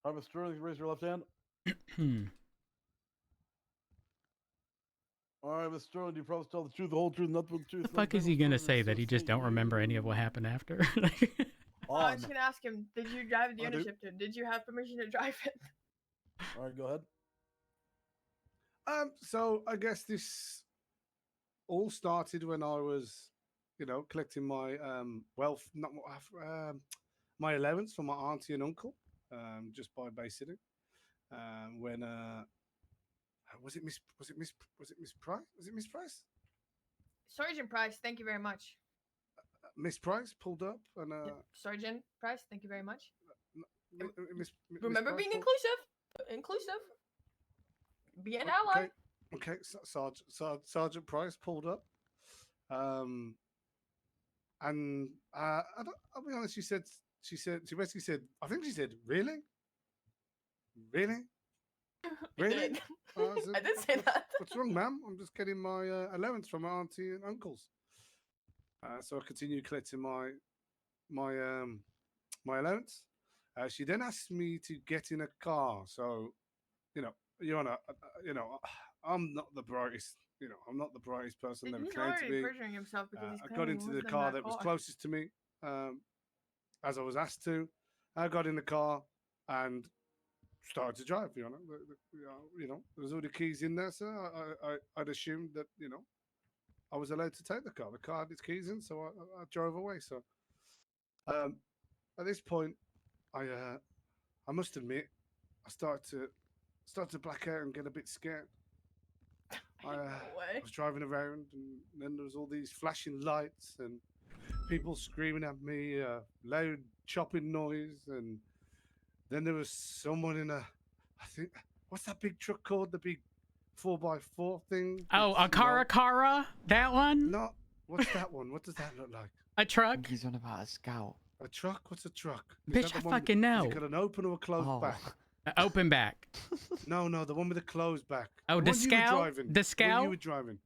All right, Mr. Sterling, raise your left hand. All right, Mr. Sterling, do you promise to tell the truth, the whole truth, nothing but the truth? The fuck is he gonna say that he just don't remember any of what happened after? I was gonna ask him, did you drive the interceptor? Did you have permission to drive it? All right, go ahead. So I guess this all started when I was, collecting my wealth, not my allowance from my auntie and uncle, just by babysitting. When was it Miss Price? Was it Miss Price? Sergeant Price, thank you very much. Miss Price pulled up and Sergeant Price, thank you very much. Remember being inclusive. Be an ally. Okay. Sergeant Price pulled up, and I'll be honest. She basically said, I think she said, really. Really? I did say that. What's wrong, ma'am? I'm just getting my allowance from my auntie and uncles. So I continued collecting my allowance. She then asked me to get in a car. So, Your Honor, I'm not the brightest. I'm not the brightest person that I claim to be. Perjuring himself because I got into the car that was closest to me, as I was asked to. I got in the car and started to drive. Your Honor, there was all the keys in there, sir. I'd assumed that I was allowed to take the car. The car had its keys in, so I drove away. So at this point, I must admit, I started to black out and get a bit scared. I was driving around, and then there was all these flashing lights and people screaming at me, loud chopping noise, and then there was someone in I think, what's that big truck called? The big 4x4 thing? Oh, a Cara, that one? No, what's that one? What does that look like? A truck? He's on about a Scout. A truck? What's a truck? Bitch, I fucking know. Has it got an open or a closed back? Open back. No, the one with the closed back. Oh, the Scout? The Scout? You were driving.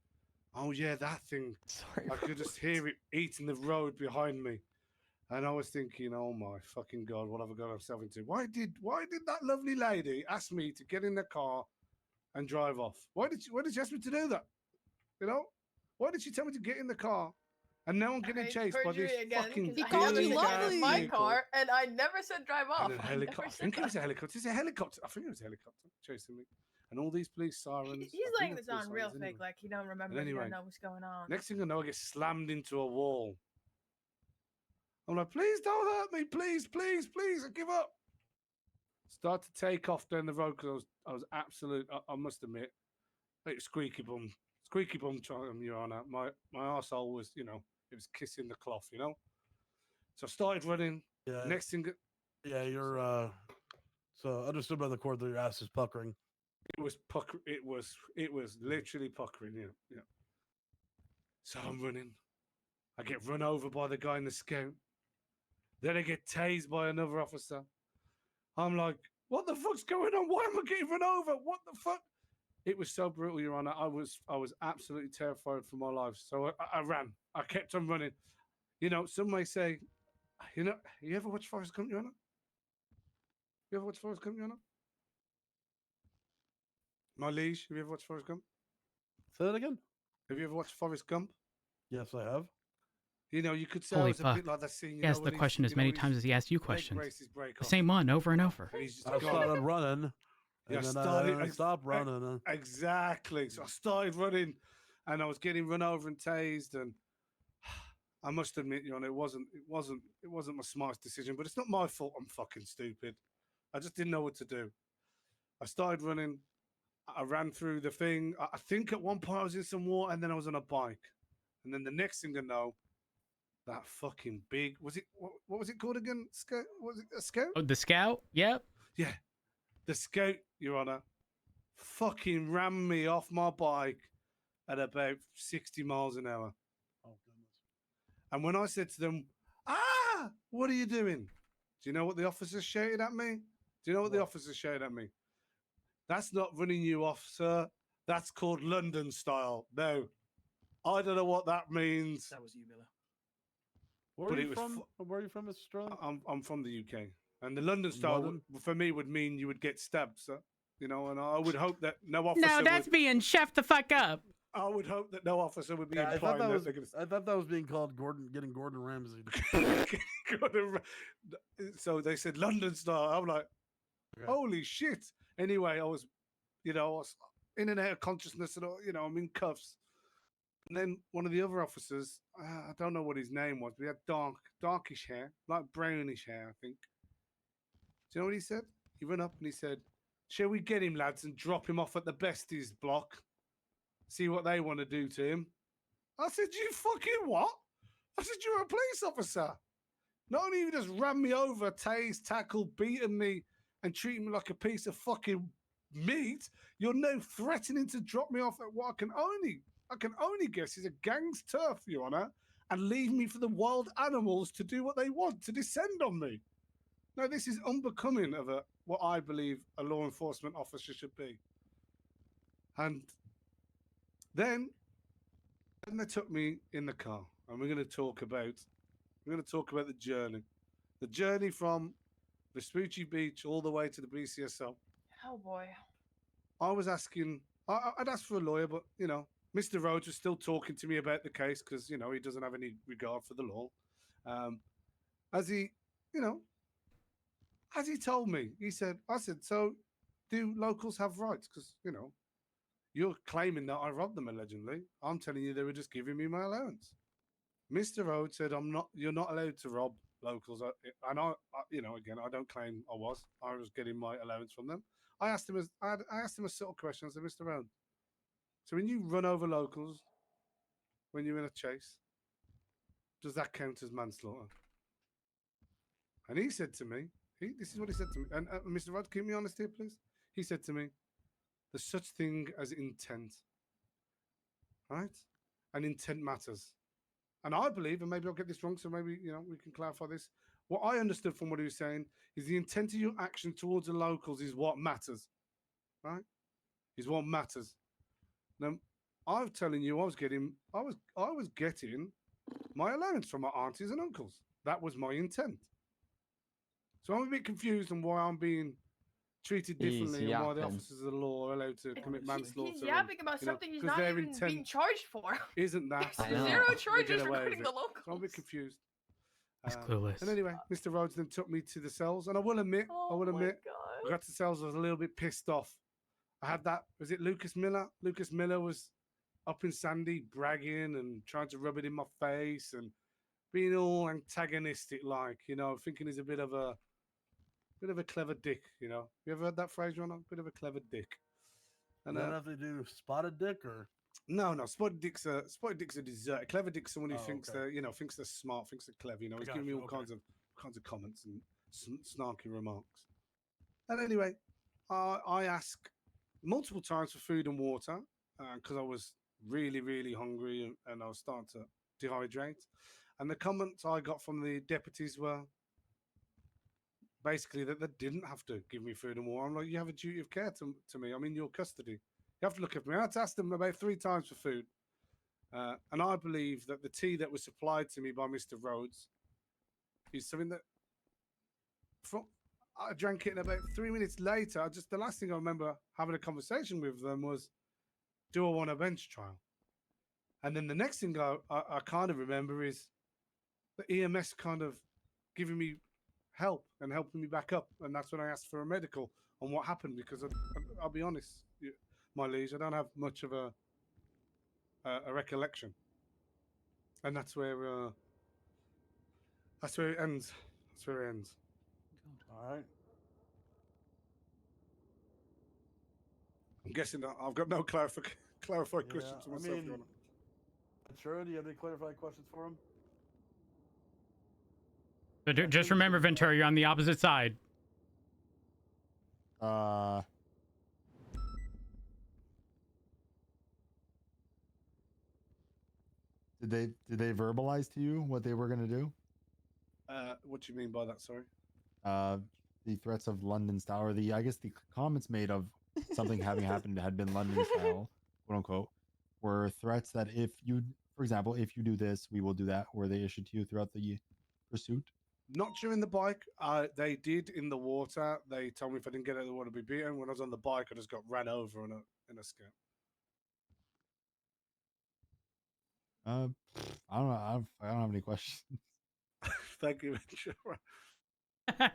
Oh yeah, that thing. Sorry. I could just hear it eating the road behind me, and I was thinking, oh my fucking god, what have I got myself into? Why did that lovely lady ask me to get in the car and drive off? Why did she ask me to do that? Why did she tell me to get in the car? And now I'm getting chased by this fucking. He called you lovely. My car, and I never said drive off. And a helicopter. I think it was a helicopter. It's a helicopter. I think it was a helicopter chasing me. And all these police sirens. He's laying this on real fake, like he don't remember. He don't know what's going on. Next thing I know, I get slammed into a wall. I'm like, please don't hurt me, please, I give up. Start to take off down the road because I was absolute. I must admit, like squeaky bum, Your Honor. My arsehole was, it was kissing the cloth, So I started running. Yeah. Next thing. Yeah, you're. So understood by the court that your ass is puckering. It was pucker. It was literally puckering. Yeah. So I'm running. I get run over by the guy in the Scout. Then I get tased by another officer. I'm like, what the fuck's going on? Why am I getting run over? What the fuck? It was so brutal, Your Honor. I was absolutely terrified for my life. So I ran. I kept on running. Some may say, you ever watch Forrest Gump, Your Honor? You ever watch Forrest Gump, Your Honor? My liege, have you ever watched Forrest Gump? Say that again. Have you ever watched Forrest Gump? Yes, I have. You could say Holy I was a bit like that scene. He asked the question as many times as he asked you questions. The same one over and over. And he's just I started running. Yeah, And then I stopped running. Exactly. So I started running, and I was getting run over and tased. And I must admit, Your Honor, it wasn't my smartest decision. But it's not my fault. I'm fucking stupid. I just didn't know what to do. I started running. I ran through the thing. I think at one point I was in some water, and then I was on a bike. And then the next thing I know, that fucking big what was it called again? Scout? Was it a Scout? Oh, the Scout? Yep. Yeah. The Scout, Your Honor, fucking ran me off my bike at about 60 miles an hour. Oh, goodness. And when I said to them, what are you doing? Do you know what the officers shouted at me? The officers shouted at me? That's not running you off, sir. That's called London style. No, I don't know what that means. That was you, Miller. Where are you from, Mr. Sterling? I'm from the UK. And the London style London? for me would mean you would get stabbed, sir. You know, and I would hope that no officer. No, that's being chef the fuck up. I would hope that no officer would be Yeah, implying that they're going to. I thought that was being called getting Gordon Ramsay. So they said London style. I'm like, holy shit. Anyway, I was in and out of consciousness, and I'm in cuffs. And then one of the other officers, I don't know what his name was, but he had darkish hair, like brownish hair, I think. Do you know what he said? He ran up and he said, "Shall we get him, lads, and drop him off at the besties block? See what they want to do to him." I said, "You fucking what?" I said, "You're a police officer. Not only you just ran me over, tased, tackled, beaten me, and treated me like a piece of fucking meat, you're now threatening to drop me off at what I can only guess is a gang's turf, Your Honor, and leave me for the wild animals to do what they want, to descend on me. No, this is unbecoming of what I believe a law enforcement officer should be." And then they took me in the car, and we're going to talk about the journey from Vespucci Beach all the way to the BCSO. Oh boy. I was asking, I'd asked for a lawyer, but Mr. Rhodes was still talking to me about the case because he doesn't have any regard for the law. As he told me, I said, "So do locals have rights? Because you're claiming that I robbed them allegedly. I'm telling you they were just giving me my allowance." Mr. Rhodes said, "You're not allowed to rob locals." And again, I don't claim I was. I was getting my allowance from them. I asked him a subtle question. I said, "Mr. Rhodes, so when you run over locals, when you're in a chase, does that count as manslaughter?" And he said to me, this is what he said to me. And Mr. Rhodes, keep me honest here, please. He said to me, "There's such thing as intent, right? And intent matters." And I believe, and maybe I'll get this wrong, so maybe we can clarify this. What I understood from what he was saying is the intent of your action towards the locals is what matters, right? Is what matters. Now, I'm telling you, I was getting my allowance from my aunties and uncles. That was my intent. So I'm a bit confused on why I'm being treated differently and why the officers of the law are allowed to commit manslaughter. He's yapping about something he's not even being charged for. Isn't that? There's zero charges regarding the locals. So I'm a bit confused. He's clueless. And anyway, Mr. Rhodes then took me to the cells, and I will admit, I got to cells, I was a little bit pissed off. I had that. Was it Lucas Miller? Lucas Miller was up in Sandy bragging and trying to rub it in my face and being all antagonistic, like thinking he's a bit of a clever dick. You ever heard that phrase, Ron? A bit of a clever dick. And then have to do spotted dick or no, spotted dick's a dessert. A clever dick's someone who thinks they're thinks they're smart, thinks they're clever. He's giving me all kinds of comments and snarky remarks. And anyway, I asked multiple times for food and water because I was really, really hungry and I was starting to dehydrate. And the comments I got from the deputies were basically that they didn't have to give me food and water. I'm like, you have a duty of care to me. I'm in your custody. You have to look after me. I had to ask them about 3 times for food. And I believe that the tea that was supplied to me by Mr. Rhodes is something that I drank it, and about 3 minutes later, the last thing I remember having a conversation with them was, "Do I want a bench trial?" And then the next thing I kind of remember is the EMS kind of giving me help and helping me back up. And that's when I asked for a medical on what happened, because I'll be honest, my liege, I don't have much of a recollection. And that's where it ends. That's where it ends. all right. I'm guessing that I've got no clarified questions for myself. Sure, do you have any clarified questions for him? But just remember, Ventura, you're on the opposite side. Did they verbalize to you what they were going to do? What do you mean by that? Sorry. The threats of London style, or I guess the comments made of something having happened had been London style, quote unquote, were threats that if you, for example, if you do this, we will do that. Were they issued to you throughout the pursuit? Not during the bike. They did in the water. They told me if I didn't get out of the water, I'd be beaten. When I was on the bike, I just got ran over in a skip. I don't know. I don't have any questions. Thank you. All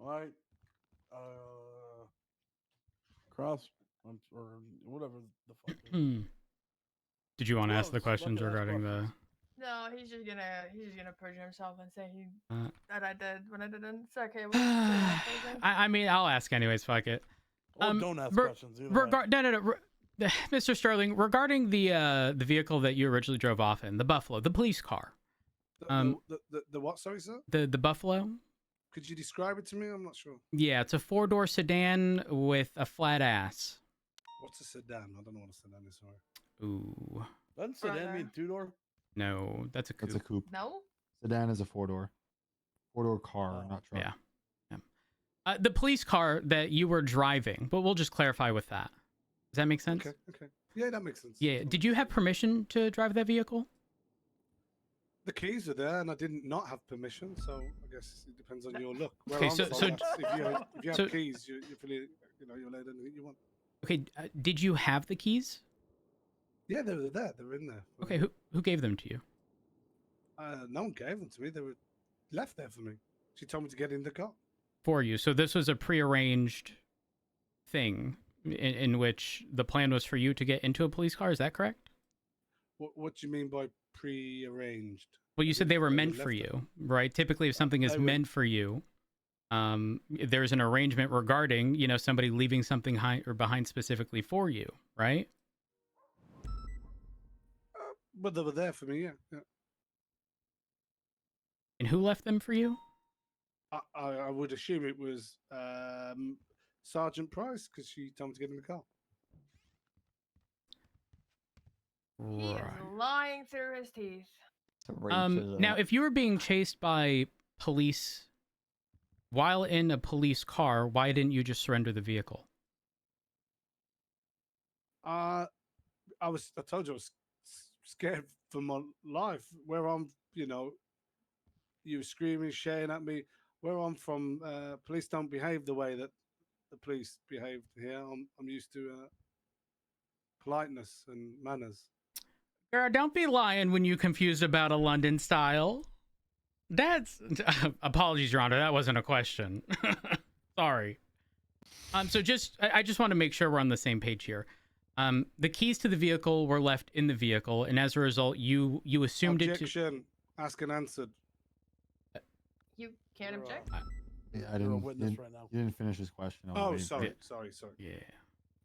right. Cross or whatever the fuck. Did you want to No, ask the it's questions fucking ask regarding the? questions. No, he's just gonna perjure himself and say that I did when I didn't. It's okay. I mean, I'll ask anyways. Fuck it. Or don't ask questions. Either way. No. Mr. Sterling, regarding the vehicle that you originally drove off in, the Buffalo, the police car. The what? Sorry, sir. The Buffalo. Could you describe it to me? I'm not sure. Yeah, it's a 4-door sedan with a flat ass. What's a sedan? I don't know what a sedan is. Sorry. Ooh. Doesn't sedan mean 2-door? No, that's a coupe. That's a coupe. No. Sedan is a 4-door. 4-door car, not truck. Yeah. The police car that you were driving, but we'll just clarify with that. Does that make sense? Okay. Yeah, that makes sense. Yeah. Did you have permission to drive that vehicle? The keys are there, and I didn't not have permission, so I guess it depends on your look. Where Okay, I'm so- from, so- if you have keys, you're fully, you're allowed anything you want. Okay. Did you have the keys? Yeah, they were there. They were in there. Okay. Who gave them to you? No one gave them to me. They were left there for me. She told me to get in the car. For you. So this was a prearranged thing in which the plan was for you to get into a police car. Is that correct? What do you mean by pre-arranged? Well, you said they were meant left for there. you, right? Typically, if something is They were- meant for you, there's an arrangement regarding, somebody leaving something behind specifically for you, right? But they were there for me. Yeah. And who left them for you? I would assume it was Sergeant Price because she told me to get in the car. He is lying through his teeth. Now, if you were being chased by police while in a police car, why didn't you just surrender the vehicle? I told you I was scared for my life. Where I'm, you were screaming, shouting at me. Where I'm from, police don't behave the way that the police behave here. I'm used to politeness and manners. Girl, don't be lying when you confused about a London style. That's apologies, Your Honor. That wasn't a question. Sorry. So I just want to make sure we're on the same page here. The keys to the vehicle were left in the vehicle, and as a result, you assumed Objection. Asked and answered. You can't object. Yeah, I You're a didn't. witness right now. You didn't finish his question. I was Oh, waiting for sorry. it. Yeah.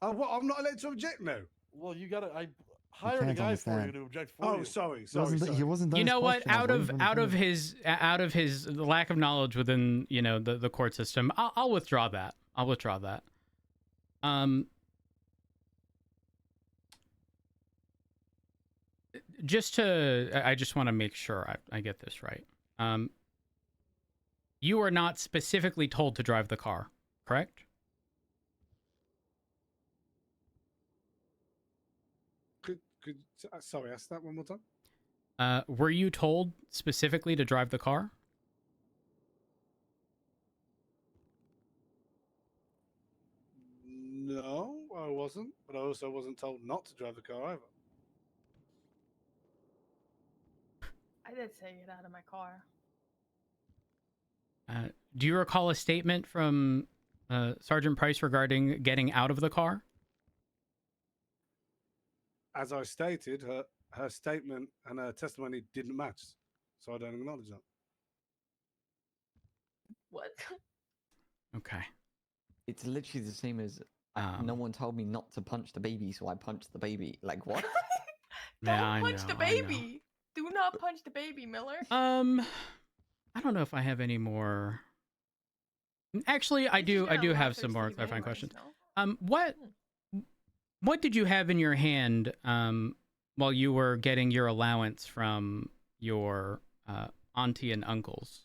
Oh, what? I'm not allowed to object now. Well, you gotta. I hired a can't guy for you understand. to object for Oh, you. sorry. He wasn't done You his know what? question. I was waiting for him to finish. Out of his lack of knowledge within the court system, I'll withdraw that. I just want to make sure I get this right. You are not specifically told to drive the car, correct? Sorry, ask that one more time. Were you told specifically to drive the car? No, I wasn't. But I also wasn't told not to drive the car either. I did say get out of my car. Do you recall a statement from Sergeant Price regarding getting out of the car? As I stated, her statement and her testimony didn't match, so I don't acknowledge that. What? Okay. It's literally the same as no one told me not to punch the baby, so I punched the baby. Like what? Don't Yeah, I punch the know, I know. baby. Do not punch the baby, Miller. I don't know if I have any more. Actually, I do have some more clarifying questions. What did you have in your hand while you were getting your allowance from your auntie and uncles?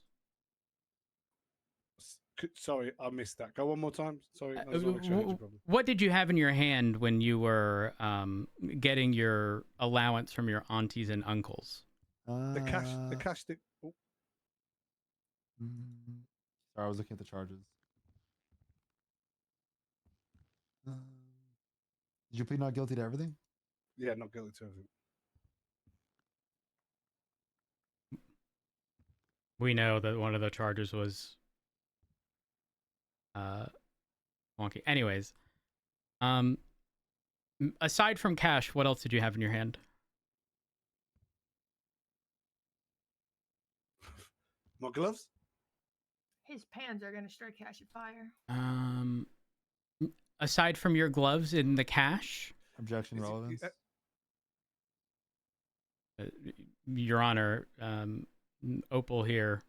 Sorry, I missed that. Go one more time. Sorry. I just wanna make sure I heard you properly. What did you have in your hand when you were getting your allowance from your aunties and uncles? The cash. Oh. Sorry, I was looking at the charges. Did you plead not guilty to everything? Yeah, not guilty to everything. We know that one of the charges was wonky. Anyways, aside from cash, what else did you have in your hand? My gloves? His pants are gonna strike cash at fire. Aside from your gloves and the cash, Objection, relevance. Your Honor, Opal here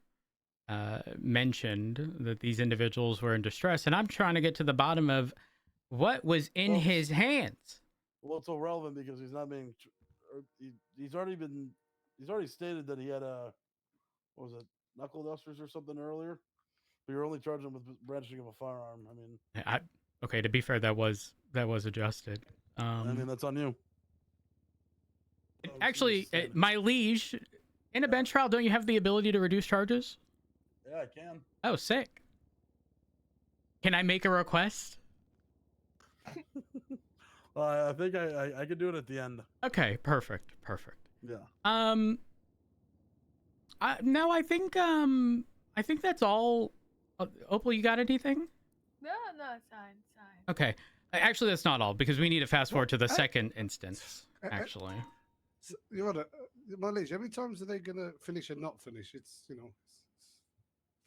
mentioned that these individuals were in distress, and I'm trying to get to the bottom of what was in his hands. Well, it's irrelevant because he's not being. He's already stated that he had a, what was it, knuckle dusters or something earlier. But you're only charging him with brandishing of a firearm. I mean, okay. To be fair, that was adjusted. I mean, that's on you. Actually, my liege, in a bench trial, don't you have the ability to reduce charges? Yeah, I can. Oh, sick. Can I make a request? I think I could do it at the end. Okay, perfect. Yeah. No, I think that's all. Opal, you got anything? No, it's fine. Okay. Actually, that's not all, because we need to fast forward to the second instance, actually. So, Your Honor, my liege, how many times are they gonna finish and not finish? It's it's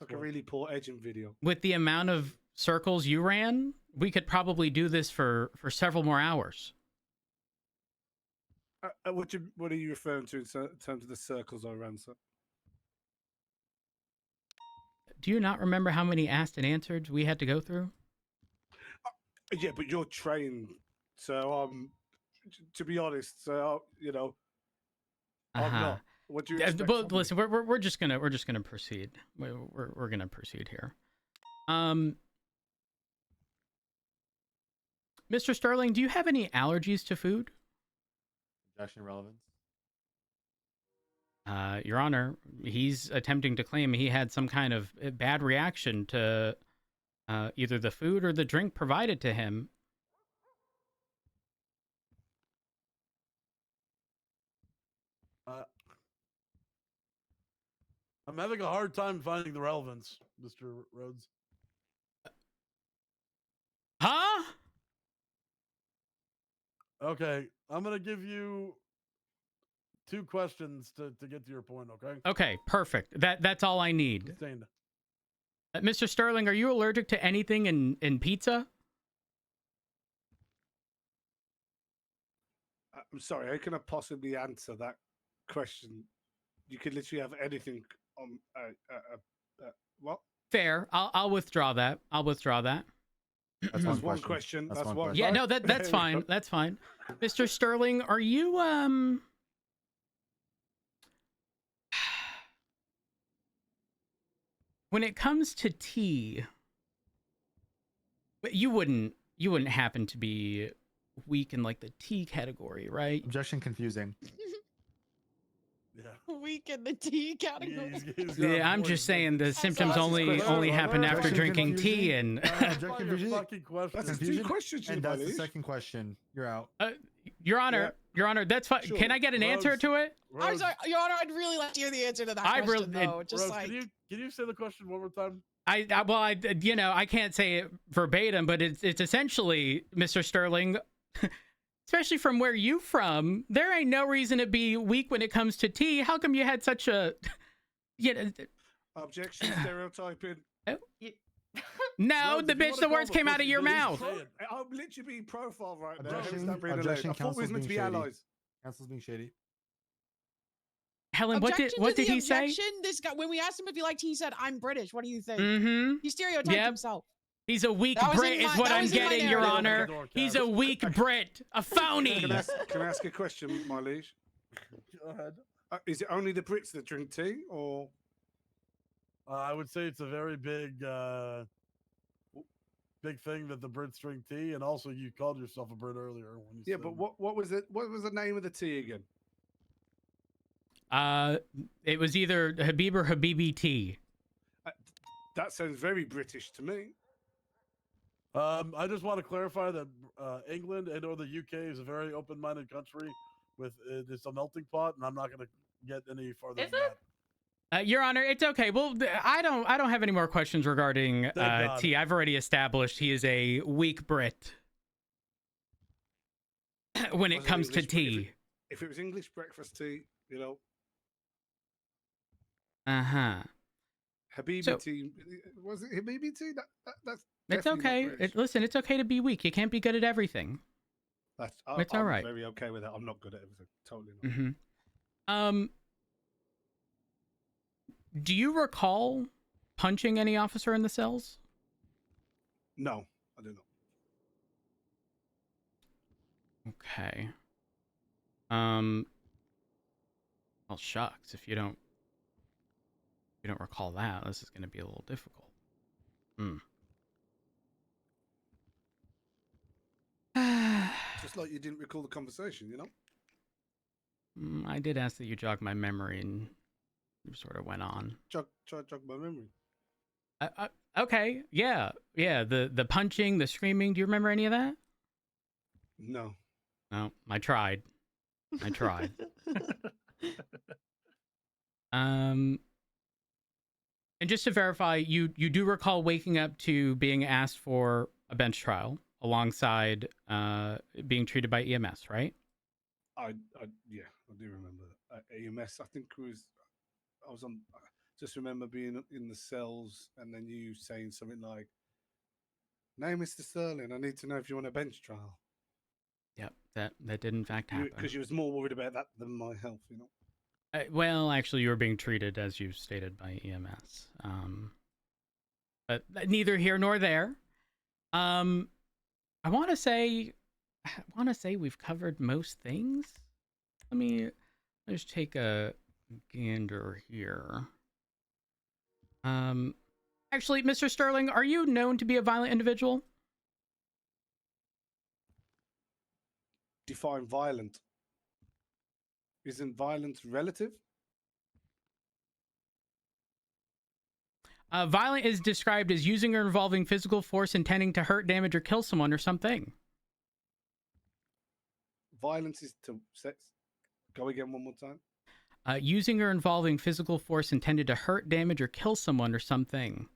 like a really poor edging video. With the amount of circles you ran, we could probably do this for several more hours. What are you referring to in terms of the circles I ran, sir? Do you not remember how many asked and answered we had to go through? Yeah, but you're trained, so to be honest, I'm not. What do you expect Well, from me? listen, we're just gonna proceed. We're gonna proceed here. Mr. Sterling, do you have any allergies to food? Objection, relevance. Your Honor, he's attempting to claim he had some kind of bad reaction to either the food or the drink provided to him. I'm having a hard time finding the relevance, Mr. Rhodes. Huh? Okay, I'm gonna give you 2 questions to get to your point. Okay. Okay, perfect. That's all I need. Sustained. Mr. Sterling, are you allergic to anything in pizza? I'm sorry, how can I possibly answer that question? You could literally have anything on what? Fair. I'll withdraw that. That's That's one one question. That's That's one one. question. Yeah, no, that's There we fine. go. That's fine. Mr. Sterling, are you when it comes to tea, you wouldn't happen to be weak in like the tea category, right? Objection, confusing. Yeah. Weak in the tea category. He's got a Yeah, I'm point. just saying the symptoms that's only just happen after Objection, drinking tea confusion. and Objection, Your confusion. fucking question. That's Confusion? 2 questions, you And that's the buddies. second question. You're out. Your Honor, that's fine. Sure. Can I get an answer Rose. to it? I'm Rhodes, sorry, Your Honor, I'd really like to hear the answer to that I question, really- though. Just Rhodes, like, can you say the question one more time? I can't say it verbatim, but it's essentially, Mr. Sterling, especially from where you from, there ain't no reason to be weak when it comes to tea. How come you had such a, Objection, stereotyping. no, Rhodes, the if you bitch, wanna the call words the came out of pussy your bitch, mouth. say it. I'm literally being profiled right now. Objection, Stop being objection, alone. I thought we was counsel's meant to be being shady. allies. Council's being shady. Helen, objection what to did the he say? objection. This guy, when we asked him if he liked tea, he said, "I'm British. What do you think?" Mm-hmm. He stereotyped Yep. himself. He's a weak That was Brit, in is my- what that I'm was in my getting, Your narrative. Honor. He's a weak Brit, a phony. Can I ask a question, my liege? Go ahead. Is it only the Brits that drink tea, or I would say it's a very big thing that the Brits drink tea, and also you called yourself a Brit earlier when you yeah? said, But what was it? What was the name of the tea again? It was either Habib or Habibi tea. That sounds very British to me. I just want to clarify that England and or the UK is a very open-minded country with it's a melting pot, and I'm not going to get any farther Is than it? that. Your Honor, it's okay. Well, I don't have any more questions regarding God. T. I've already established he is a weak Brit when it Was it comes to English- tea. If it was English breakfast tea, you know, Habibi So- tea. Was it Habibi tea? That's It's definitely not okay. British. Listen, it's okay to be weak. You can't be good at everything. It's all I'm right. very okay with that. I'm not good at everything. Totally not. Mm-hmm. Do you recall punching any officer in the cells? No, I do not. Okay. Well, shucks. If you don't recall that, this is going to be a little difficult. Just like you didn't recall the conversation, you know? I did ask that you jog my memory, and you sort of went on. Try to jog my memory. Okay. Yeah. The punching, the screaming. Do you remember any of that? No. No. I tried. And just to verify, you do recall waking up to being asked for a bench trial alongside being treated by EMS, right? I do remember that. EMS, I think I was on. I just remember being in the cells and then you saying something like, "No, Mr. Sterling, I need to know if you want a bench trial." Yep, that did in fact happen. Because you was more worried about that than my health, you know. Well, actually, you were being treated as you stated by EMS. But neither here nor there. I want to say we've covered most things. Let's take a gander here. Actually, Mr. Sterling, are you known to be a violent individual? Define violent. Isn't violence relative? Violent is described as using or involving physical force intending to hurt, damage, or kill someone or something. Violence is to sex. Go again one more time. Using or involving physical force intended to hurt, damage, or kill someone or something.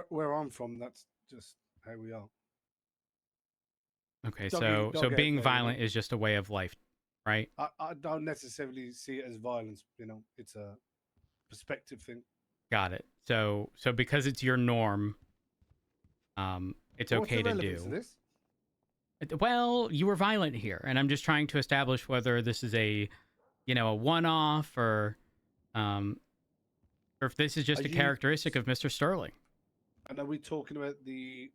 Where I'm from, that's just how we are. Okay, Don't so get being there, violent you know? is just a way of life, right? I don't necessarily see it as violence. You know, it's a perspective thing. Got it. So because it's your norm, it's What's okay the to relevance of do. this? Well, you were violent here, and I'm just trying to establish whether this is a one-off or if this is just Are a you- characteristic of Mr. Sterling. And are we talking about the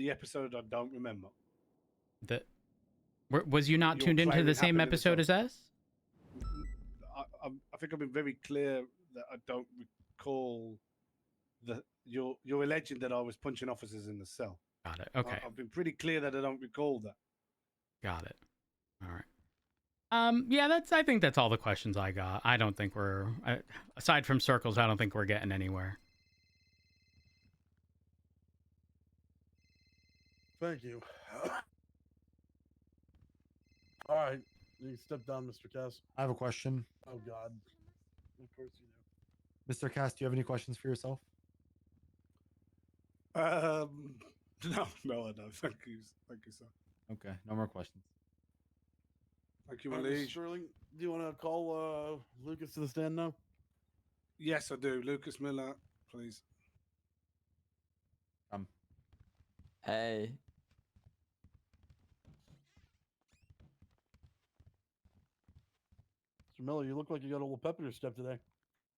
episode I don't remember? Was you not You're tuned into claiming the same happened in the episode as cells. us? I think I've been very clear that I don't recall you're alleging that I was punching officers in the cell. Got it. Okay. I've been pretty clear that I don't recall that. Got it. All right. Yeah, I think that's all the questions I got. I don't think aside from circles, I don't think we're getting anywhere. Thank you. All right, you can step down, Mr. Cass. I have a question. Oh God, of course you do. Mr. Cass, do you have any questions for yourself? No, I don't. Thank you, sir. Okay, no more questions. Thank you, my All right, Mr. liege. Sterling, do you want to call Lucas to the stand now? Yes, I do. Lucas Miller, please. Hey. Mr. Miller, you look like you got a little pep in your step today.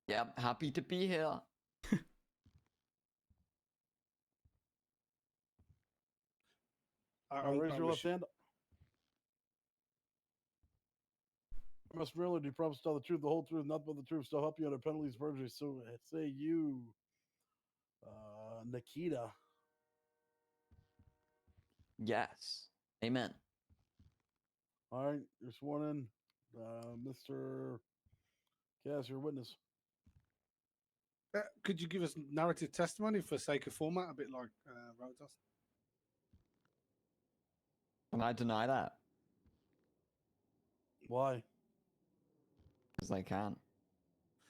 Yep, happy to be here. Raise your left hand. Mr. Miller, do you promise to tell the truth, the whole truth, nothing but the truth, so help you under penalties of perjury? So say you, Nikita. Yes. Amen. All right, you're sworn in. Mr. Cass, your witness. Could you give us narrative testimony for sake of format, a bit like Rotos? And I deny that Why? because I can't.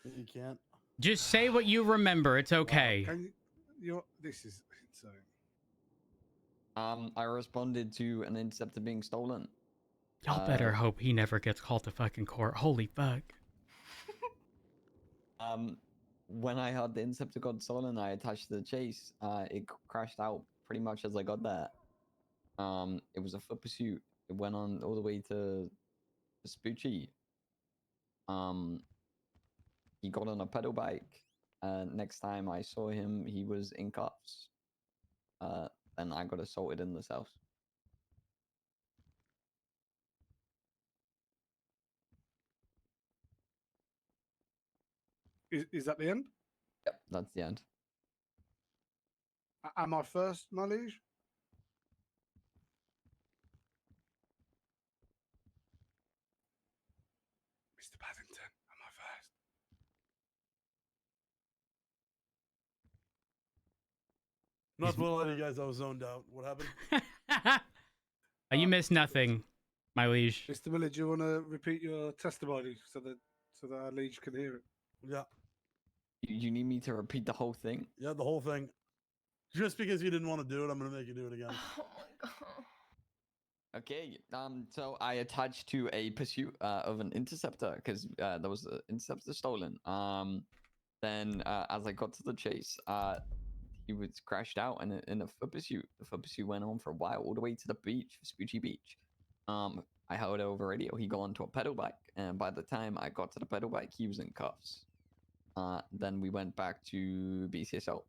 You can't. Just say what you remember. It's Wow, okay. can you? This is insane. I responded to an interceptor being stolen. Y'all better hope he never gets called to fucking court. Holy fuck. When I heard the interceptor got stolen, I attached to the chase. It crashed out pretty much as I got there. It was a foot pursuit. It went on all the way to Spoochie. He got on a pedal bike. Next time I saw him, he was in cuffs. Then I got assaulted in this house. Is that the end? Yep, that's the end. Am I first, my liege? Mr. Paddington, am I first? Not gonna lie to you guys, I was zoned out. What happened? You missed nothing, my liege. Mr. Miller, do you want to repeat your testimony so that our liege can hear it? Yeah. You need me to repeat the whole thing? Yeah, the whole thing. Just because you didn't want to do it, I'm gonna make you do it again. Oh my god. Okay, so I attached to a pursuit of an interceptor because there was an interceptor stolen. Then as I got to the chase, he was crashed out in a foot pursuit. The foot pursuit went on for a while, all the way to the beach, Spoochie Beach. I held over radio. He got onto a pedal bike, and by the time I got to the pedal bike, he was in cuffs. Then we went back to BCSO.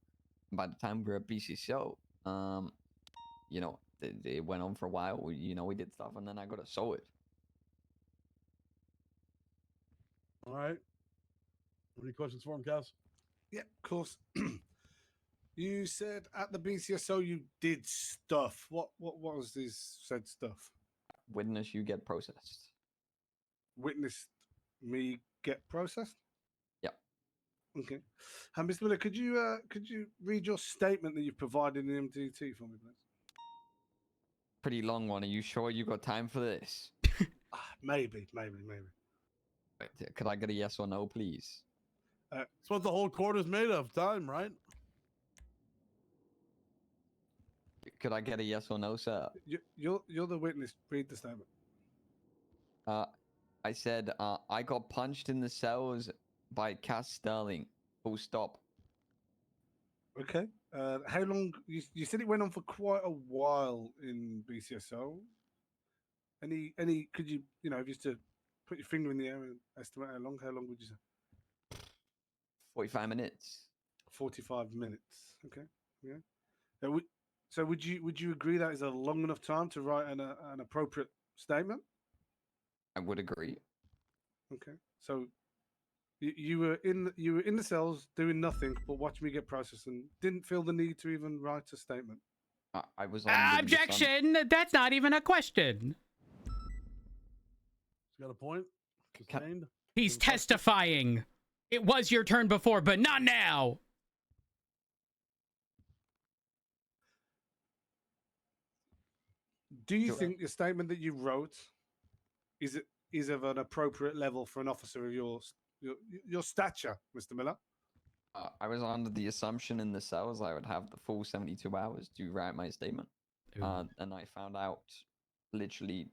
By the time we were at BCSO, you know, it went on for a while. We did stuff, and then I got assaulted. All right. Any questions for him, Cass? Yeah, of course. You said at the BCSO you did stuff. What was this said stuff? Witness, you get processed. Witnessed me get processed? Yep. Okay. Mr. Miller, could you read your statement that you've provided in the MDT for me, please? Pretty long one. Are you sure you got time for this? Maybe. Wait, could I get a yes or no, please? That's what the whole court is made of, time, right? Could I get a yes or no, sir? You're the witness. Read the statement. I said I got punched in the cells by Cass Sterling. Full stop. Okay. How long? You said it went on for quite a while in BCSO. Any? Could you just to put your finger in the air and estimate how long? How long would you say? 45 minutes. 45 minutes. Okay. Yeah. So would you agree that is a long enough time to write an appropriate statement? I would agree. Okay. So you were in the cells doing nothing but watching me get processed and didn't feel the need to even write a statement. I was on Objection! That's not even a question. He's got a point. Sustained. He's testifying. It was your turn before, but not now. Do you think the statement that you wrote is of an appropriate level for an officer of your stature, Mr. Miller? I was under the assumption in the cells I would have the full 72 hours to write my statement. And I found out literally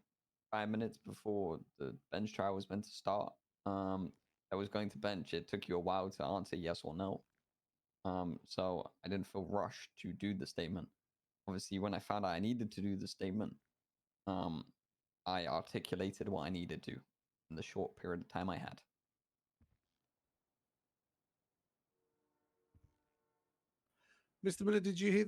5 minutes before the bench trial was meant to start. I was going to bench. It took you a while to answer yes or no. So I didn't feel rushed to do the statement. Obviously, when I found out I needed to do the statement, I articulated what I needed to in the short period of time I had. Mr. Miller, did you hear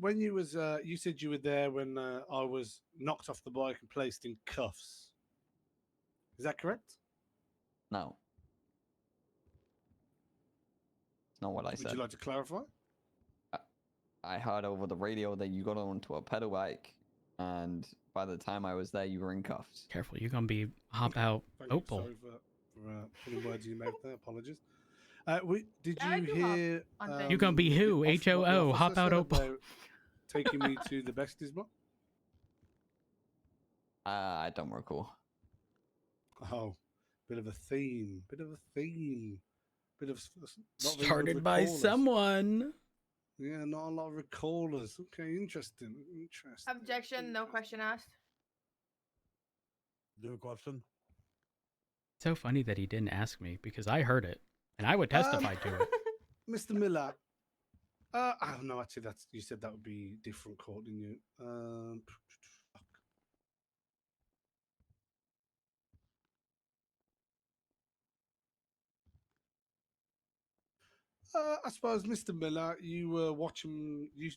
when you was you said you were there when I was knocked off the bike and placed in cuffs? Is that correct? No. It's not what I said. Would you like to clarify? I heard over the radio that you got onto a pedal bike, and by the time I was there, you were in cuffs. Careful, you're gonna be hop out. Thank you. Opal. Sorry for putting words in your mouth there. Apologies. Did Yeah, I you do hop hear? on things. You gonna be the who? what the HOO, hop officer out said Opal. about taking me to the besties block? I don't recall. Oh, bit of a theme. Bit of a theme. Bit of not very good Started by recallers. someone. Yeah, not a lot of recallers. Okay, interesting. Interesting. Objection, no question asked. Do you have a question? So funny that he didn't ask me because I heard it and I would testify to it. Mr. Miller. Oh no, actually, that's you said that would be different court, didn't you? I suppose, Mr. Miller, you were watching you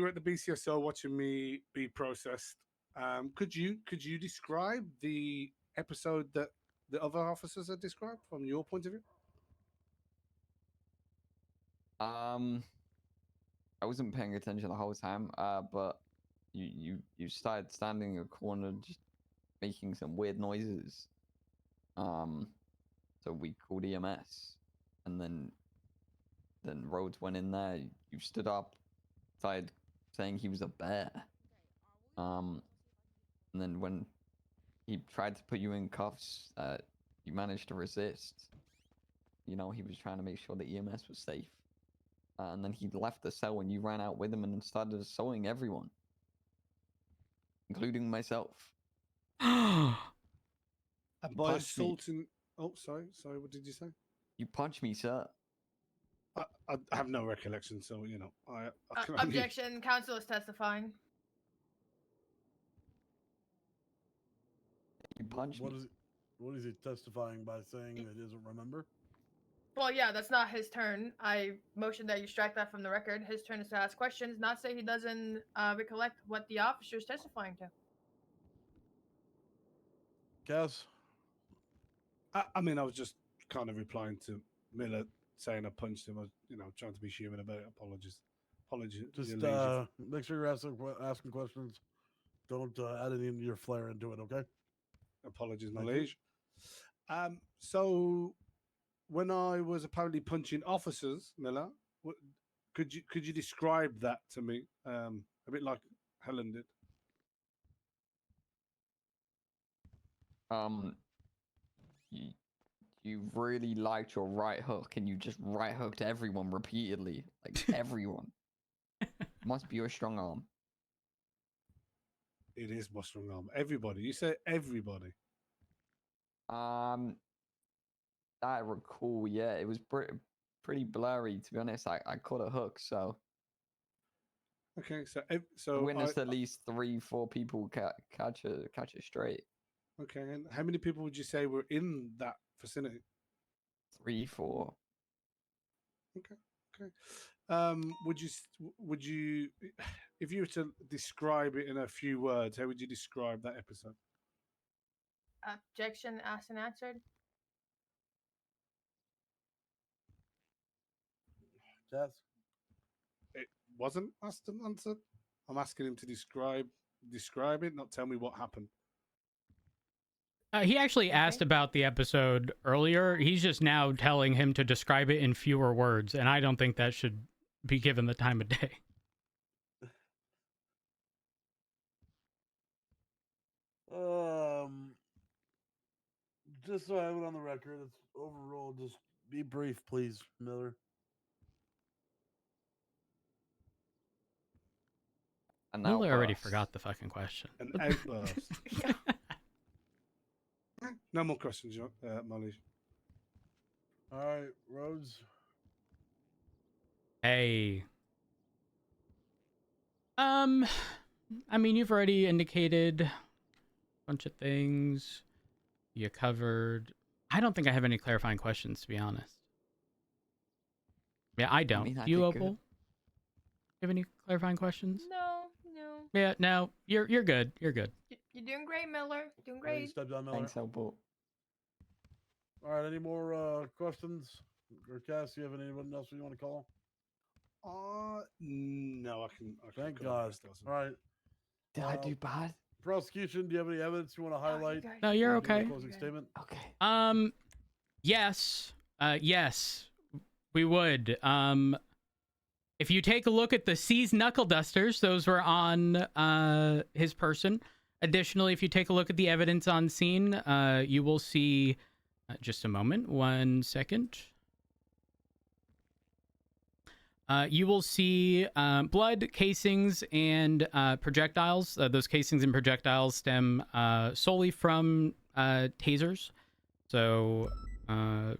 were at the BCSO watching me be processed. Could you describe the episode that the other officers had described from your point of view? I wasn't paying attention the whole time. But you started standing in a corner, just making some weird noises. So we called EMS, and then Rhodes went in there. You stood up, started saying he was a bear. And then when he tried to put you in cuffs, you managed to resist. You know, he was trying to make sure the EMS was safe. And then he left the cell and you ran out with him and started assaulting everyone, including myself. And by punched me. assaulting, oh, sorry, what did you say? You punched me, sir. I have no recollection, so you know, I can only... Objection, counsel is testifying. You punched me. What is he testifying by saying that he doesn't remember? Well, yeah, that's not his turn. I motioned that you strike that from the record. His turn is to ask questions, not say he doesn't recollect what the officer is testifying to. Cass? I mean, I was just kind of replying to Miller saying I punched him. I was, you know, trying to be human about it. Apologies. Just Your liege. make sure you're asking questions. Don't add any of your flair into it, okay? Apologies, my Thank you. liege. So when I was apparently punching officers, Miller, could you describe that to me? A bit like Helen did. You really liked your right hook and you just right hooked everyone repeatedly. Like everyone. Must be your strong arm. It is my strong arm. Everybody. You say everybody. I recall, yeah, it was pretty blurry, to be honest. I caught a hook, so Okay, so witnessed at least 3-4 people catch it straight. Okay, and how many people would you say were in that vicinity? 3-4. Okay. Would you, if you were to describe it in a few words, how would you describe that episode? Objection asked and answered. Cass? It wasn't asked and answered. I'm asking him to describe it, not tell me what happened. He actually asked about the episode earlier. He's just now telling him to describe it in fewer words, and I don't think that should be given the time of day. Just so I have it on the record, it's overall, just be brief, please, Miller. And Miller already forgot the fucking question. An outburst. No more questions, Molly. All right, Rhodes. Hey. I mean, you've already indicated a bunch of things. You covered. I don't think I have any clarifying questions, to be honest. Yeah, I don't. I mean, I Do you, think Opal? good. Do you have any clarifying questions? No. Yeah, no. You're good. You're good. You're doing great, Miller. Doing Ready to great. step down, Miller. Thanks, Opal. All right, any more questions? Or Cass, you have anyone else you want to call? No, I can Thank go God. rest, doesn't it? All right. Did I do bad? Prosecution, do you have any evidence you want to highlight? No, you're in your okay. Closing statement. Okay. Yes. Yes. We would. If you take a look at the seized knuckle dusters, those were on his person. Additionally, if you take a look at the evidence on scene, you will see. Just a moment. 1 second. You will see blood, casings, and projectiles. Those casings and projectiles stem solely from tasers. So, those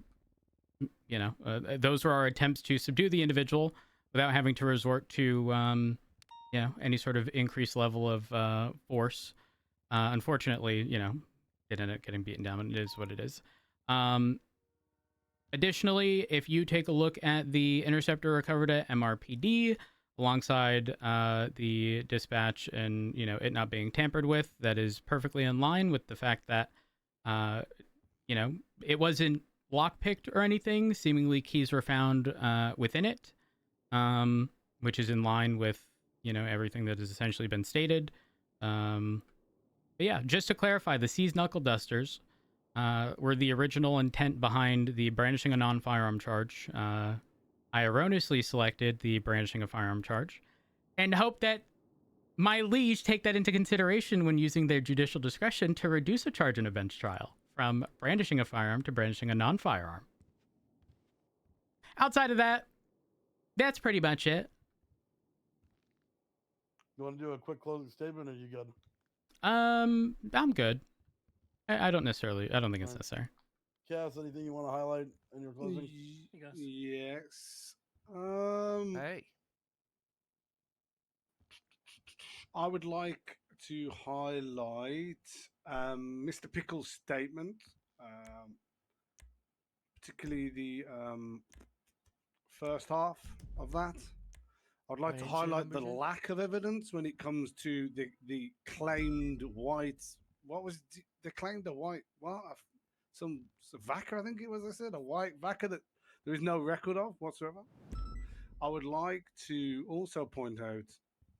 were our attempts to subdue the individual without having to resort to, any sort of increased level of force. Unfortunately, it ended up getting beaten down, and it is what it is. Additionally, if you take a look at the interceptor recovered at MRPD alongside the dispatch and it not being tampered with, that is perfectly in line with the fact that it wasn't lockpicked or anything. Seemingly keys were found within it, which is in line with everything that has essentially been stated. But yeah, just to clarify, the seized knuckle dusters were the original intent behind the brandishing a non-firearm charge. I erroneously selected the brandishing a firearm charge and hope that my liege take that into consideration when using their judicial discretion to reduce a charge in a bench trial from brandishing a firearm to brandishing a non-firearm. Outside of that, that's pretty much it. You want to do a quick closing statement, or you good? I'm good. I don't think it's necessary. Cass, anything you want to highlight in your closing? Yes. Hey. I would like to highlight Mr. Pickle's statement, particularly the first half of that. I'd like to highlight the lack of evidence when it comes to the claimed white. What was they claimed a white? What? Some VACA, I think it was. I said a white VACA that there is no record of whatsoever. I would like to also point out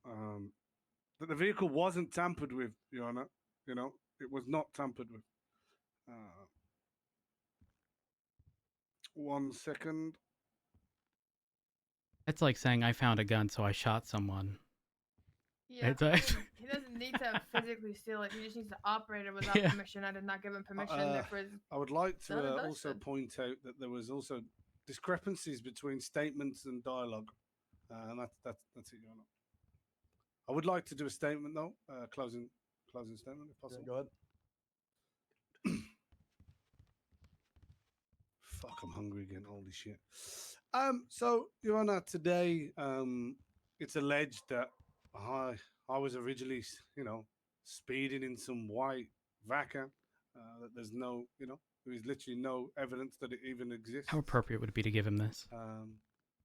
that the vehicle wasn't tampered with, Your Honor. It was not tampered with. 1 second. It's like saying I found a gun, so I shot someone. Yeah, It's actually... he doesn't need to physically steal it. He just needs to operate it without permission. I did not give him permission. I would like done and to also dusted. point out that there was also discrepancies between statements and dialogue, and that's it, Your Honor. I would like to do a statement though, closing statement if possible. Yeah, go ahead. Fuck, I'm hungry again. Holy shit. So, Your Honor, today, it's alleged that I was originally, speeding in some white VACA. That there's no, there is literally no evidence that it even exists. How appropriate would it be to give him this?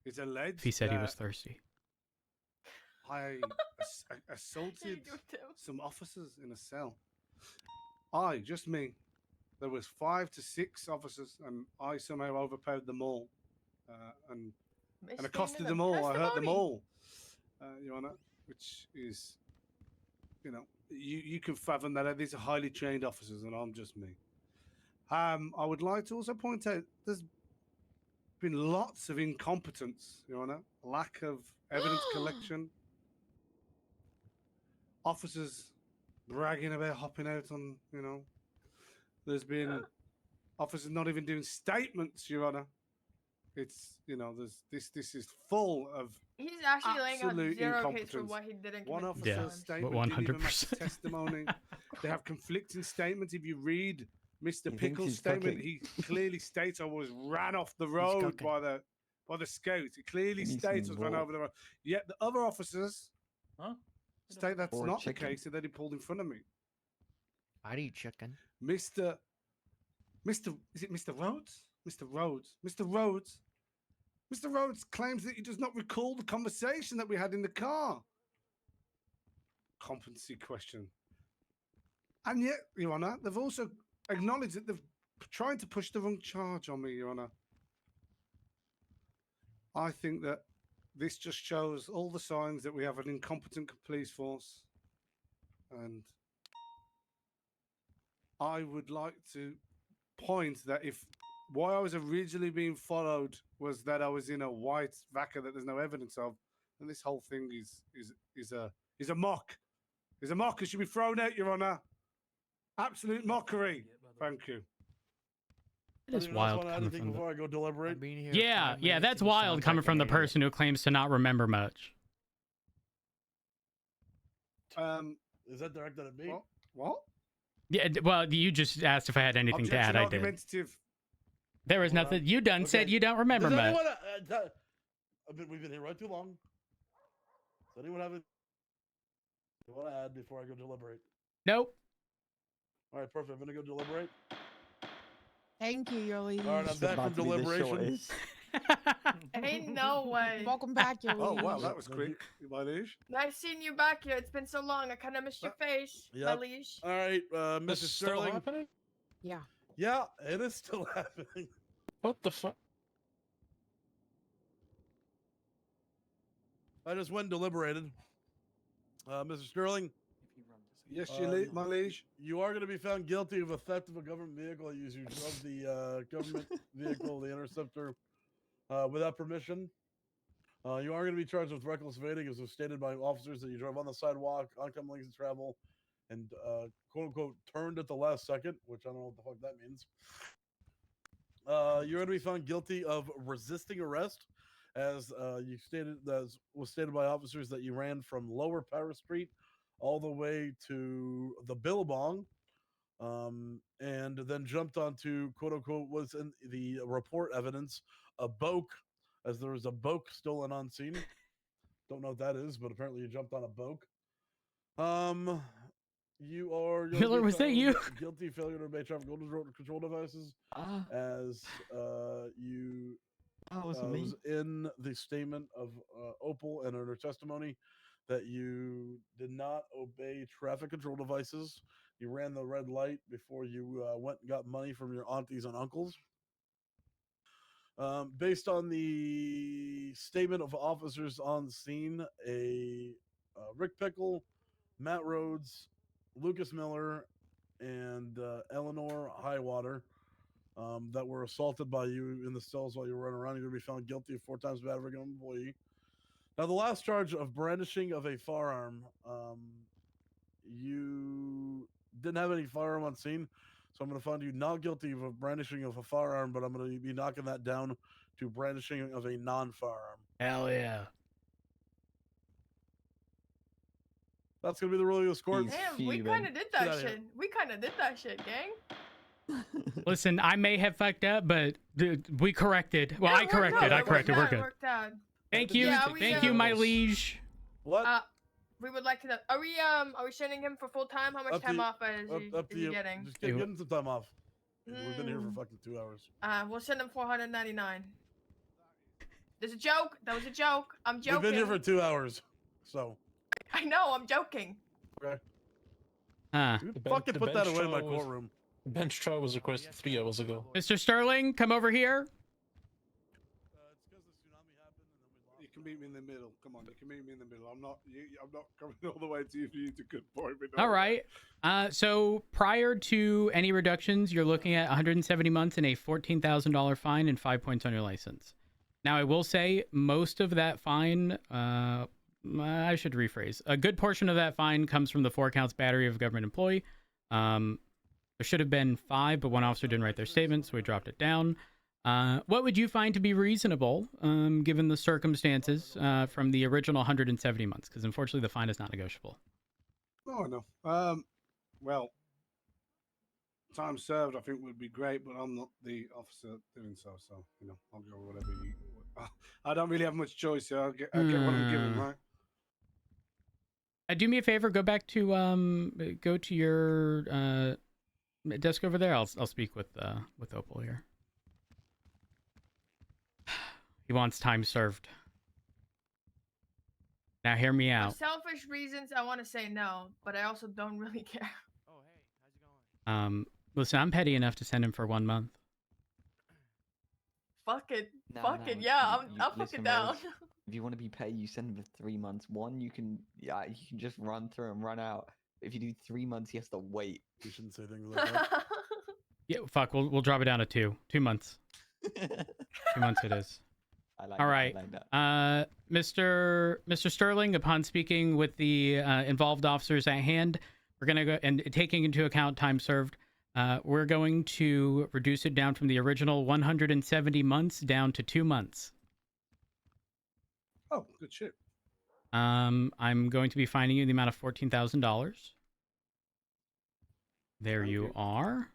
It's alleged If he said he was that thirsty. I assaulted do it too. some officers in a cell. Just me. There was 5 to 6 officers, and I somehow overpowered them all, and accosted them all. I hurt them all, Your Honor, which is, you can fathom that these are highly trained officers, and I'm just me. I would like to also point out there's been lots of incompetence, Your Honor, lack of evidence collection, officers bragging about hopping out on, there's been officers not even doing statements, Your Honor. It's, this is full of He's actually laying on absolute 0 case for incompetence. what he didn't. One commit officer's crimes. statement But didn't even match 100%. the testimony. They have conflicting statements. If you read Mr. thinks Pickle's he's statement, cooking. he clearly states I was ran off the road cooking. by the scouts. It clearly He needs states I some was run raw. over the road. Yet the other officers state that's Or not chicken. the case, and that he pulled in front of me. I eat chicken. Mr. Is it Mr. Rhodes? Mr. Rhodes. Mr. Rhodes. Mr. Rhodes claims that he does not recall the conversation that we had in the car. Competency question. And yet, Your Honor, they've also acknowledged that they've tried to push the wrong charge on me, Your Honor. I think that this just shows all the signs that we have an incompetent police force. And I would like to point that if why I was originally being followed was that I was in a white Vaca that there's no evidence of, and this whole thing is a mock. Is a mock. It should be thrown out, Your Honor. Absolute mockery. Thank you. It is Anyone else wild want to add coming anything from the. before I go deliberate? I've been here Yeah, 5 yeah, minutes that's and he wild sounds coming like from an the idiot. person who claims to not remember much. Is that directed at me? What? Yeah, well, you just asked if I had anything to Objection add. I did. argumentative. There was Hold on. nothing. You done said Okay. you don't remember Does much. anyone, we've been here right too long. Does anyone have anything they want to add before I go deliberate? Nope. All right, perfect. I'm gonna go deliberate. Thank you, your liege. All right, I'm It's back from about to be the deliberation. shortest. Ain't no way. Welcome back, your liege. Oh wow, that Yep, was thank you. quick, my liege. Nice seeing you back here. It's been so long. I kind of missed your face, my Yep. liege. All right, Mr. This is still Sterling. happening? Yeah. Yeah, it is still happening. What the fuck? I just went and deliberated. Mr. Sterling, Yes, my liege. you are going to be found guilty of a theft of a government vehicle. You drove the government vehicle, the interceptor, without permission. You are going to be charged with reckless evading, as was stated by officers that you drove on the sidewalk, oncoming lanes of travel, and quote unquote turned at the last second, which I don't know what the fuck that means. You're going to be found guilty of resisting arrest, as you stated, as was stated by officers that you ran from Lower Paris Street all the way to the Billabong, and then jumped onto quote unquote was in the report evidence a boke, as there was a boke stolen on scene. Don't know what that is, but apparently you jumped on a boke. You are gonna Miller, be was that found you? guilty of failure to obey traffic control devices, Ah, as you that wasn't me. was in the statement of Opal and in her testimony that you did not obey traffic control devices. You ran the red light before you went and got money from your aunties and uncles. Based on the statement of officers on scene, Rick Pickle, Matt Rhodes, Lucas Miller, and Eleanor Highwater that were assaulted by you in the cells while you were running around. You're going to be found guilty of 4 times battering an employee. Now, the last charge of brandishing of a firearm, you didn't have any firearm on scene, so I'm going to find you not guilty of brandishing of a firearm, but I'm going to be knocking that down to brandishing of a non-firearm. Hell yeah. That's going to be the ruling of this court. He's Damn, we fuming. kind of did Get that outta here. shit. We kind of did that shit, gang. Listen, I may have fucked up, but we corrected. Well, Yeah, I it worked corrected. out, I it corrected. We're worked out, it good. worked out. Thank you. Yeah, we, Thank you, my Levels. liege. What? We would like to know. Are we sending him for full time? How much Up to time you- off is up to he you. getting? Just get him some time off. We've been here for Mm. fucking 2 hours. We'll send him 499. There's a joke. That was a joke. I'm joking. We've been here for 2 hours, so I know. I'm joking. okay. Huh. You The fucking bench put that away in my trial was- courtroom. The bench trial was requested 3 hours ago. Mr. Sterling, come over here. It's because the tsunami happened and then we lost. You can meet me in the middle. Come on, you can meet me in the middle. I'm not coming all the way to you for you to conform me. All right. So prior to any reductions, you're looking at 170 months and a $14,000 fine and 5 points on your license. Now, I will say most of that fine, I should rephrase. A good portion of that fine comes from the 4 counts battery of a government employee. There should have been 5, but one officer didn't write their statement, so we dropped it down. What would you find to be reasonable, given the circumstances, from the original 170 months? Because unfortunately, the fine is not negotiable. Oh, I know. Well, time served, I think would be great, but I'm not the officer doing so. So I'll go whatever you. I don't really have much choice here. I get what I'm given, right? Do me a favor. Go back to go to your desk over there. I'll speak with Opal here. He wants time served. Now hear me For out. selfish reasons, I want to say no, but I also don't really care. Oh, hey, how's it going? Listen, I'm petty enough to send him for 1 month. Fuck it. Nah, Fuck nah, it. Yeah, you- I'm listen, fucking down. Rose, if you want to be paid, you send him for 3 months. 1, you can just run through and run out. If you do 3 months, he has to wait. You shouldn't say things like that. Yeah, fuck. We'll drop it down to 2 months. 2 months it is. I like All that, right. I like that. Mr. Sterling, upon speaking with the involved officers at hand, we're gonna go and taking into account time served. We're going to reduce it down from the original 170 months down to 2 months. Oh, good shit. I'm going to be fining you in the amount of $14,000. There Thank you you. are.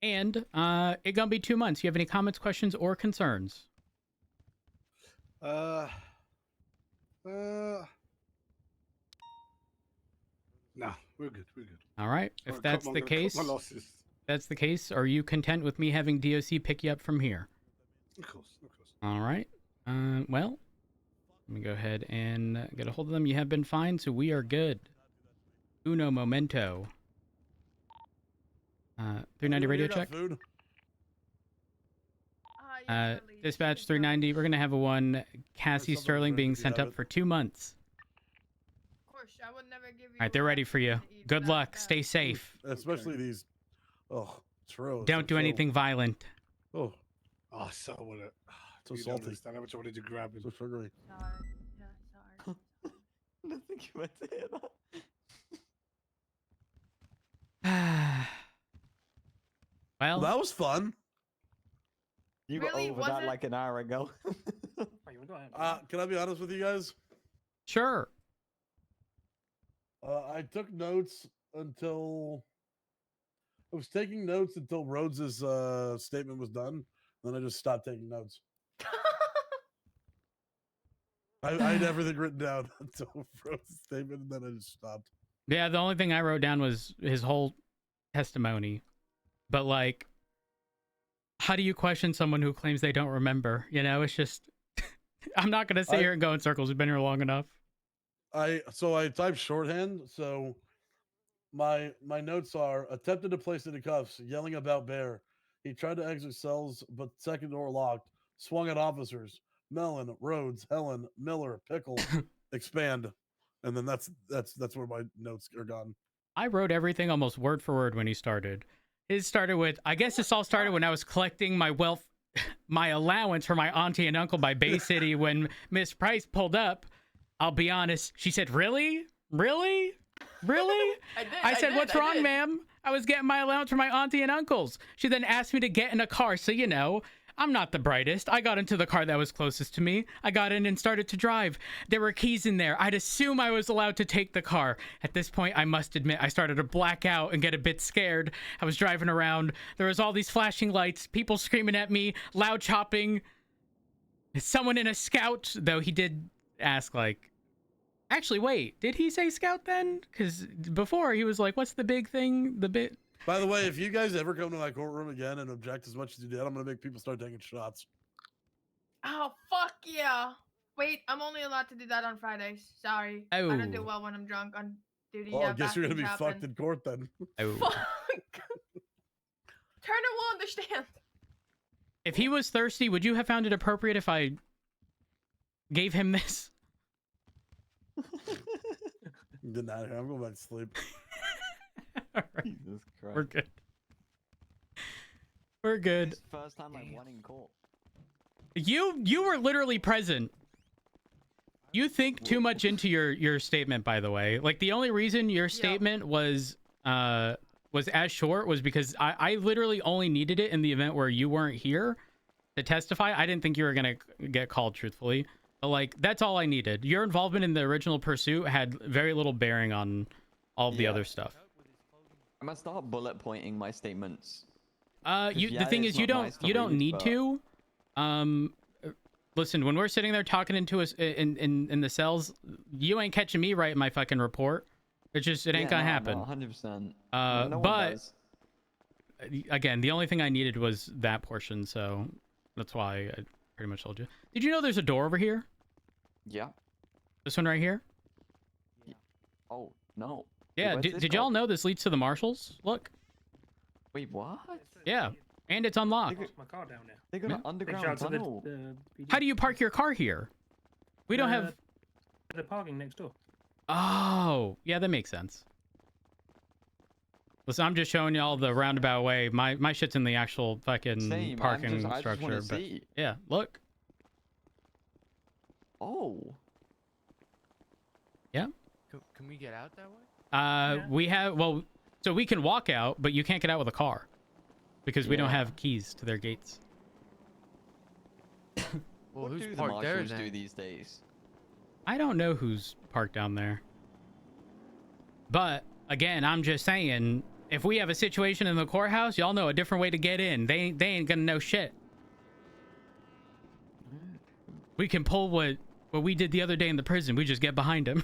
And it gonna be 2 months. You have any comments, questions, or concerns? No, we're good. We're good. All right. If that's the case, my losses. that's the case. Are you content with me having DOC pick you up from here? Of course, of course. All right. Well, let me go ahead and get a hold of them. You have been fined, so we are good. Uno momento. 390 radio check. Food? Yes, Charlie, Dispatch chicken 390. We're gonna have a one Cassie something Sterling for being if you sent have up it. for 2 months. Of course, I would never give you. All right, they're ready for you. something to eat Good without luck. that. Stay safe. Especially these. Oh, churros. Don't do anything violent. Oh, Oh, so what a. So you don't salty. understand how much I wanted to grab him. so sugary. Sorry. Yeah, sorry. I don't think you meant to hear that. Well, That was fun. You got Really? over Was that it? like an hour ago. Can I be honest with you guys? sure. I took notes until I was taking notes until Rhodes's statement was done. Then I just stopped taking notes. I had everything written down until Rhodes's statement, and then I just stopped. Yeah, the only thing I wrote down was his whole testimony. But like, how do you question someone who claims they don't remember? You know, it's just I'm not gonna sit here and go in circles. We've been here long enough. I typed shorthand, so my notes are: attempted to place into cuffs, yelling about bear. He tried to exit cells, but second door locked. Swung at officers. Mellon, Rhodes, Helen, Miller, Pickle, expand, and then that's where my notes are gone. I wrote everything almost word for word when he started. It started with, I guess this all started when I was collecting my my allowance for my auntie and uncle by Bay City when Miss Price pulled up. I'll be honest. She said, really? Really? Really? I said, what's wrong, ma'am? I was getting my allowance for my auntie and uncles. She then asked me to get in a car. So, you know, I'm not the brightest. I got into the car that was closest to me. I got in and started to drive. There were keys in there. I'd assume I was allowed to take the car. At this point, I must admit, I started to black out and get a bit scared. I was driving around. There was all these flashing lights, people screaming at me, loud chopping. Someone in a Scout, though he did ask, like, actually, wait, did he say Scout then? Because before he was like, what's the big thing? By the way, if you guys ever come to my courtroom again and object as much as you did, I'm gonna make people start taking shots. Oh, fuck yeah. Wait, I'm only allowed to do that on Fridays. Sorry. I don't do Oh. well when I'm drunk on duty. Well, yeah, I guess you're bad gonna be things fucked happen. in court then. Oh. Fuck. Turner will understand. If he was thirsty, would you have found it appropriate if I gave him this? Didn't matter. I'm going back to sleep. All right, Jesus Christ. we're good. We're good. This is the first time I won in court. You were literally present. You think too much into your statement, by the way. Like, the only reason your statement was as short was because I literally only needed it in the event where you weren't here to testify. I didn't think you were gonna get called, truthfully. But like, that's all I needed. Your involvement in the original pursuit had very little bearing on all of the other stuff. I'm gonna start bullet pointing my statements. The thing is, you don't need to. Listen, when we're sitting there talking into us in the cells, you ain't catching me writing my fucking report. It ain't gonna happen. 100%. But again, the only thing I needed was that portion, so that's why I pretty much told you. Did you know there's a door over here? Yeah. This one right here? Oh no. Yeah. Did y'all know this leads to the marshals? Look. Wait, what? Yeah, and it's unlocked. My car down there. They got an underground tunnel. How do you park your car here? We don't have the parking next door. Oh, yeah, that makes sense. Listen, I'm just showing y'all the roundabout way. My shit's in the actual fucking Same. parking I just structure. want to But see. yeah, look. Oh. Yeah. Can we get out that way? We have, well, so we can walk out, but you can't get out with a car because we don't Yeah. have keys to their gates. Well, What who's do the parked there marshals do then? these days? I don't know who's parked down there. But again, I'm just saying, if we have a situation in the courthouse, y'all know a different way to get in. They ain't gonna know shit. We can pull what we did the other day in the prison. We just get behind him.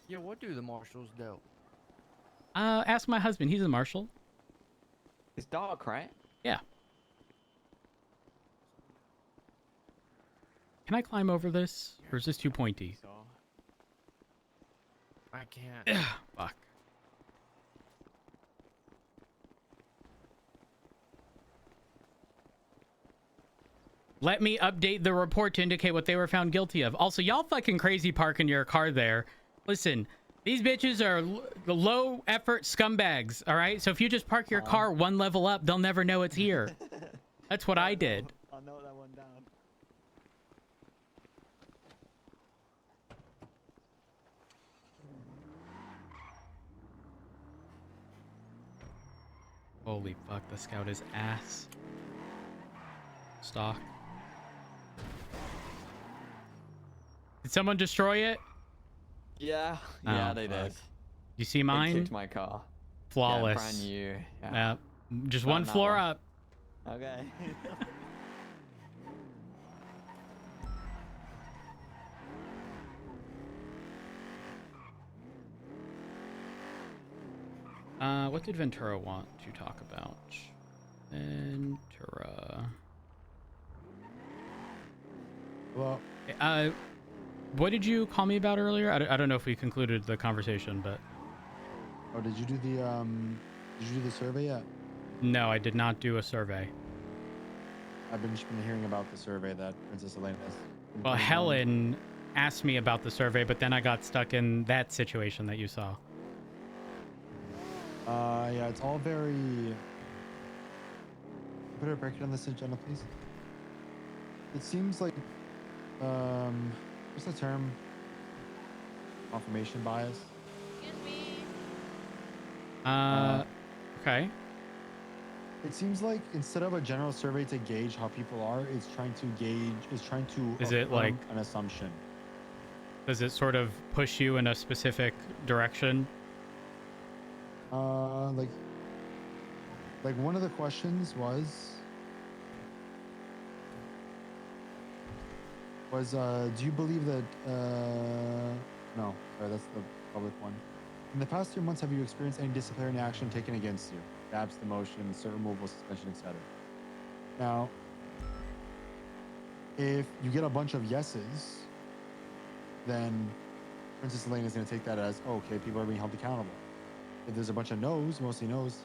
Yeah, what do the marshals do? Ask my husband. He's a marshal. It's dark, right? Yeah. Can I climb over this? Or is this too pointy? So. I can't. Fuck. Let me update the report to indicate what they were found guilty of. Also, y'all fucking crazy parking your car there. Listen, these bitches are the low effort scumbags, all right? So if you just park your car one level up, they'll never know it's here. That's what I did. I'll note that one down. Holy fuck, the Scout is ass. Stock. Did someone destroy it? Yeah, Oh, they fuck. did. You see They mine? kicked my car. Flawless. Yeah, brand new. Yeah. Yeah. Just Found one that floor one. up. Okay. What did Ventura want to talk about? Ventura. Well, What did you call me about earlier? I don't know if we concluded the conversation, but oh, did you do the survey yet? no, I did not do a survey. I've just been hearing about the survey that Princess Elena has. been Well, putting on. Helen asked me about the survey, but then I got stuck in that situation that you saw. Yeah, it's all very. Put a breakdown on this agenda, please. It seems like, what's the term? Confirmation bias. Excuse me. Okay. It seems like instead of a general survey to gauge how people are, it's trying to Is it affirm like- an assumption? Does it sort of push you in a specific direction? Like one of the questions was, do you believe that, no, sorry, that's the public one. In the past 3 months, have you experienced any disciplinary action taken against you? Abs, demotion, cert removal, suspension, etc. Now, if you get a bunch of yeses, then Princess Elena is going to take that as, oh, okay, people are being held accountable. If there's a bunch of no's, mostly no's,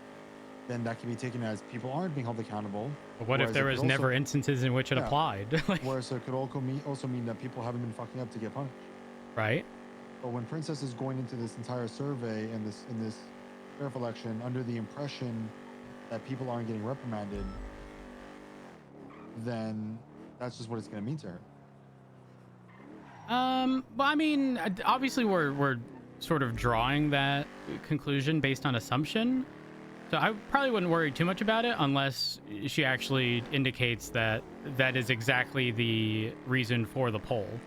then that can be taken as people aren't being held accountable. But what if Whereas there it was could never also- instances in which it Yeah. applied? Like, Whereas it could also mean that people haven't been fucking up to get punished. right? But when Princess is going into this entire survey and this sheriff election under the impression that people aren't getting reprimanded, then that's just what it's going to mean to her. Well, I mean, obviously we're sort of drawing that conclusion based on assumption. So I probably wouldn't worry too much about it unless she actually indicates that that is exactly the reason for the poll.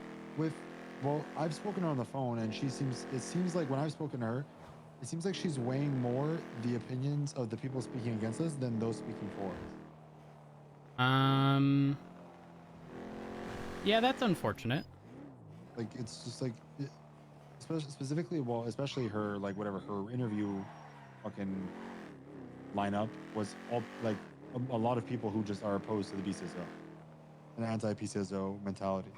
Well, I've spoken to her on the phone, and it seems like when I've spoken to her, it seems like she's weighing more the opinions of the people speaking against us than those speaking for us. Yeah, that's unfortunate. Like, it's just like, especially her, like, whatever, her interview fucking lineup was all, like, a lot of people who just are opposed to the BCSO, an anti-PCSO mentality.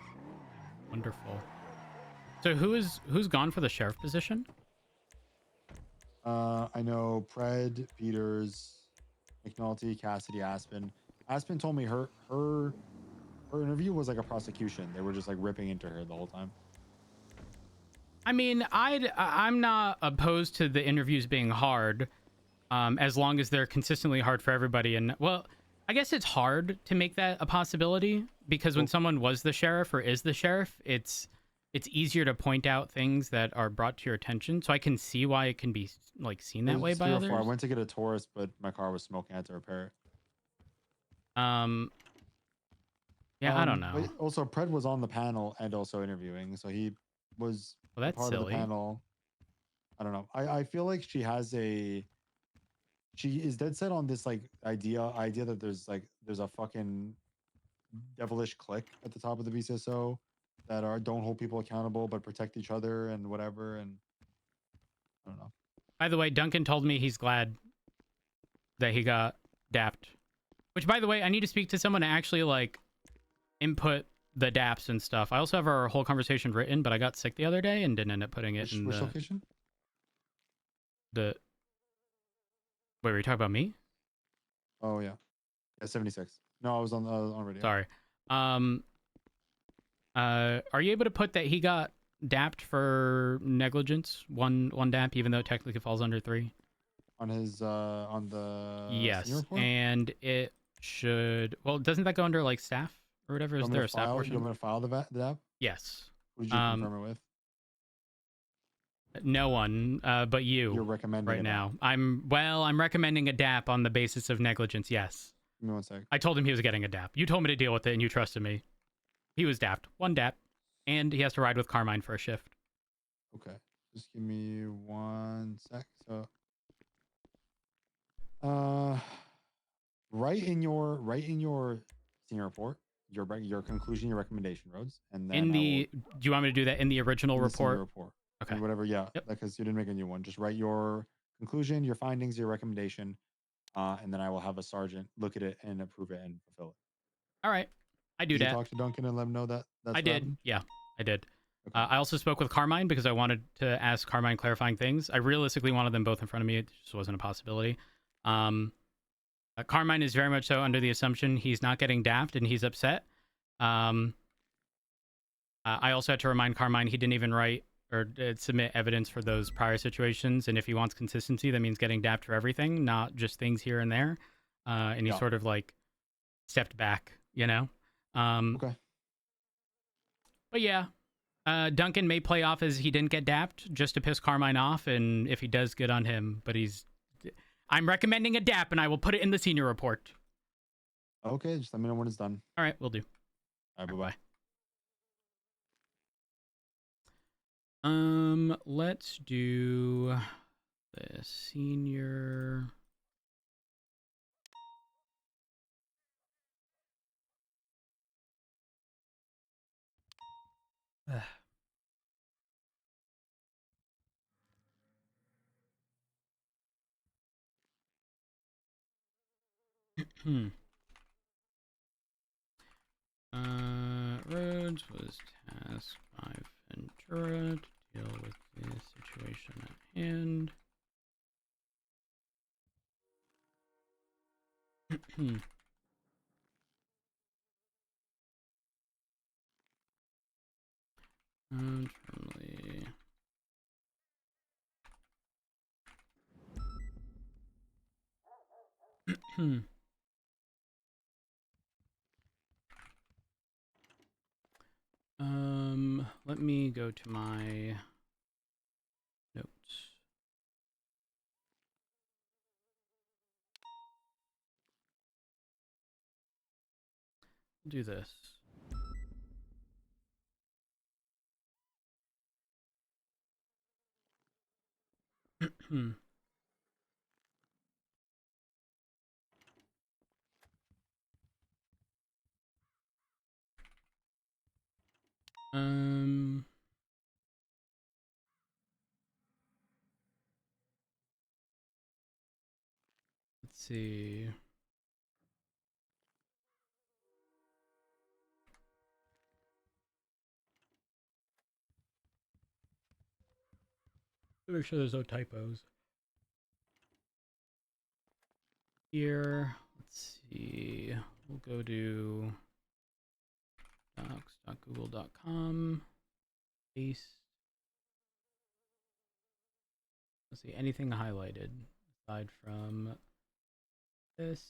Wonderful. So who's gone for the sheriff position? I know Pred, Peters, McNulty, Cassidy, Aspen. Aspen told me her interview was like a prosecution. They were just like ripping into her the whole time. I mean, I'm not opposed to the interviews being hard, as long as they're consistently hard for everybody. And well, I guess it's hard to make that a possibility because when someone was the sheriff or is the sheriff, it's easier to point out things that are brought to your attention. So I can see why it can be like seen that way by others. I went to get a Taurus, but my car was smoking. I had to repair it. Yeah, I don't know. But also, Pred was on the panel and also interviewing, so he was Well, that's part of the silly. panel. I don't know. I feel like she is dead set on this like idea that there's a fucking devilish clique at the top of the VCSO that don't hold people accountable but protect each other and whatever. And I don't know. By the way, Duncan told me he's glad that he got dapped. Which, by the way, I need to speak to someone to actually like input the daps and stuff. I also have our whole conversation written, but I got sick the other day and didn't end up putting it in which location? Wait, were you talking about me? Oh yeah, 76. No, I was on radio. Sorry. Are you able to put that he got dapped for negligence? One dap, even though it technically falls under 3. On his on the yes, senior report? and it should. Well, doesn't that go under like staff or whatever? Is there a staff portion? You want me to file the dap? Yes. Who did you confirm it with? No one, but you. You're recommending right now. I'm recommending a DAP on the basis of negligence. Yes. Give me 1 sec. I told him he was getting a DAP. You told me to deal with it, and you trusted me. He was dapped. 1 DAP, and he has to ride with Carmine for a shift. Okay, just give me 1 sec. So, write in your senior report your conclusion, your recommendation, Rhodes, and then do you want me to do that in the original report? Report. Okay. And whatever, yeah, Yep. because you didn't make a new one. Just write your conclusion, your findings, your recommendation, and then I will have a sergeant look at it and approve it and fulfill it. All right, I do Did that. you talk to Duncan and let him know that? That's I what did. happened? Yeah, I did. Okay. I also spoke with Carmine because I wanted to ask Carmine clarifying things. I realistically wanted them both in front of me. It just wasn't a possibility. Carmine is very much so under the assumption he's not getting dapped and he's upset. I also had to remind Carmine he didn't even write or submit evidence for those prior situations. And if he wants consistency, that means getting dapped for everything, not just things here and there. And he sort of like stepped back, you know? Okay. But yeah, Duncan may play off as he didn't get dapped just to piss Carmine off. And if he does, good on him. But I'm recommending a dap and I will put it in the senior report. Okay, just let me know when it's done. All right, we'll do. All right, bye-bye. Let's do the senior. Rhodes was tasked by Ventura to deal with the situation at hand. Termly. Let me go to my notes. Do this. Let's see. Make sure there's no typos. Here, let's see. We'll go to docs.google.com. Paste. Let's see, anything highlighted aside from this.